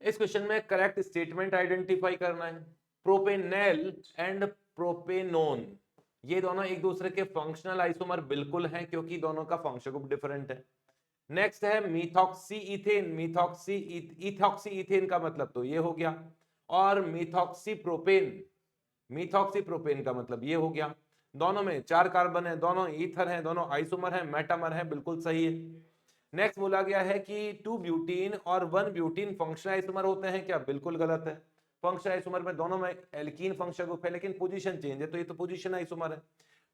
इस क्वेश्चन में correct statement identify करना है। प्रोपेनेल एंड प्रोपेनोन ये दोनों एक दूसरे के फंक्शनल आइसोमर बिल्कुल हैं, क्योंकि दोनों का फंक्शन ग्रुप डिफरेंट है। नेक्स्ट है methoxy ethane, methoxy ethoxy ethane का मतलब तो ये हो गया, और मिथॉक्सी प्रोपेन, मिथॉक्सी प्रोपेन का मतलब ये हो गया। दोनों में 4 कार्बन है, दोनों ईथर हैं, दोनों आइसोमर हैं, मेटामर हैं, बिल्कुल सही है। नेक्स्ट बोला गया है कि 2 ब्यूटीन और 1 ब्यूटीन फंक्शनल आइसोमर होते हैं क्या? बिल्कुल गलत है। फंक्शनल आइसोमर में दोनों में एल्कीन फंक्शनल ग्रुप है, लेकिन पोजीशन चेंज है, तो ये तो पोजीशन आइसोमर है।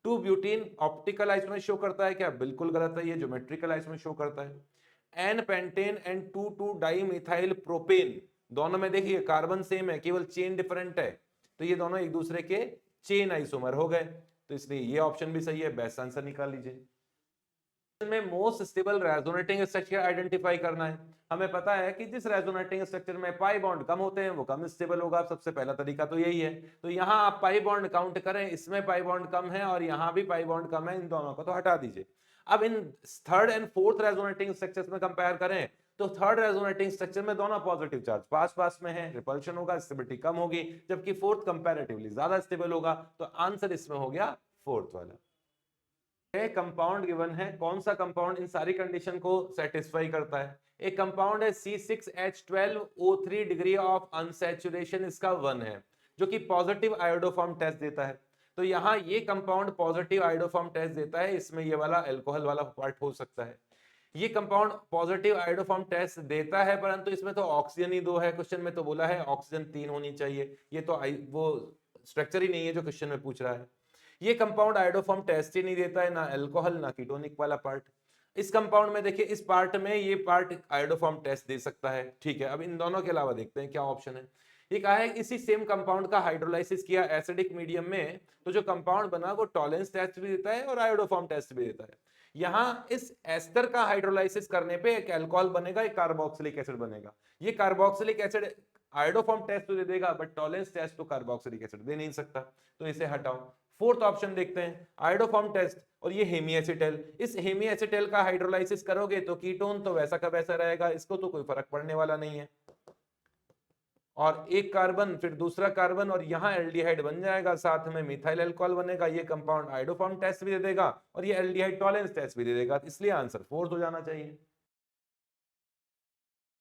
2 ब्यूटीन ऑप्टिकल आइसोमर शो करता है क्या? बिल्कुल गलत है, ये ज्योमेट्रिकल आइसोमर शो करता है। N pentane and 2 dimethyl propane, दोनों में देखिए कार्बन सेम है, केवल चेन डिफरेंट है, तो ये दोनों एक दूसरे के चेन आइसोमर हो गए, तो इसलिए ये ऑप्शन भी सही है। बेस्ट आंसर निकाल लीजिए। में most stable resonating structure identify करना है। हमें पता है कि जिस रेजोनेटिंग स्ट्रक्चर में पाई बॉन्ड कम होते हैं वो कम स्टेबल होगा, सबसे पहला तरीका तो यही है। तो यहाँ आप पाई बॉन्ड काउंट करें, इसमें पाई बॉन्ड कम है और यहाँ भी पाई बॉन्ड कम है, इन दोनों को तो हटा दीजिए। अब in third and fourth resonating structures में कंपेयर करें तो थर्ड रेजोनेटिंग स्ट्रक्चर में दोनों पॉजिटिव चार्ज पास पास में है, रिपल्शन होगा, स्टेबिलिटी कम होगी, जबकि फोर्थ कंपैरेटिवली ज्यादा स्टेबल होगा, तो आंसर इसमें हो गया फोर्थ वाला। कंपाउंड गिवन है, कौन सा कंपाउंड इन सारी कंडीशन को सेटिस्फाई करता है? एक कंपाउंड है C6H12O3, डिग्री ऑफ अनसैचुरेशन इसका 1 है, जो कि पॉजिटिव आयोडोफॉर्म टेस्ट देता है। तो यहाँ ये कंपाउंड पॉजिटिव आयोडोफॉर्म टेस्ट देता है, इसमें ये वाला अल्कोहल वाला पार्ट हो सकता है। ये कंपाउंड पॉजिटिव आयोडोफॉर्म टेस्ट देता है, परंतु इसमें तो ऑक्सीजन ही 2 है, क्वेश्चन में तो बोला है ऑक्सीजन 3 होनी चाहिए, ये तो वो स्ट्रक्चर ही नहीं है जो क्वेश्चन में पूछ रहा है। ये कंपाउंड आयोडोफॉर्म टेस्ट ही नहीं देता है, ना अल्कोहल ना कीटोनिक वाला पार्ट। इस कंपाउंड में देखिए, इस पार्ट में ये पार्ट आयोडोफॉर्म टेस्ट दे सकता है, ठीक है। अब इन दोनों के अलावा देखते हैं क्या ऑप्शन है। ये कहा है इसी सेम कंपाउंड का हाइड्रोलाइसिस किया एसिडिक मीडियम में, तो जो कंपाउंड बना वो टॉलेंस टेस्ट भी देता है और आयोडोफॉर्म टेस्ट भी देता है। यहाँ इस एस्टर का हाइड्रोलाइसिस करने पे एक अल्कोहल बनेगा, एक कार्बोक्सिलिक एसिड बनेगा। ये कार्बोक्सिलिक एसिड आयोडोफॉर्म टेस्ट तो दे देगा, बट टॉलेंस टेस्ट तो कार्बोक्सिलिक एसिड दे नहीं सकता, तो इसे हटाओ। फोर्थ ऑप्शन देखते हैं, आयोडोफॉर्म टेस्ट और ये हेमीएसिटेल। इस हेमीएसिटेल का हाइड्रोलाइसिस करोगे तो कीटोन तो वैसा का वैसा रहेगा, इसको तो कोई फर्क पड़ने वाला नहीं है। और एक कार्बन फिर दूसरा कार्बन और यहाँ एल्डिहाइड बन जाएगा, साथ में मिथाइल अल्कोहल बनेगा। ये कंपाउंड आयोडोफॉर्म टेस्ट भी दे देगा और ये एल्डिहाइड टॉलेंस टेस्ट भी दे देगा, इसलिए आंसर फोर्थ हो जाना चाहिए।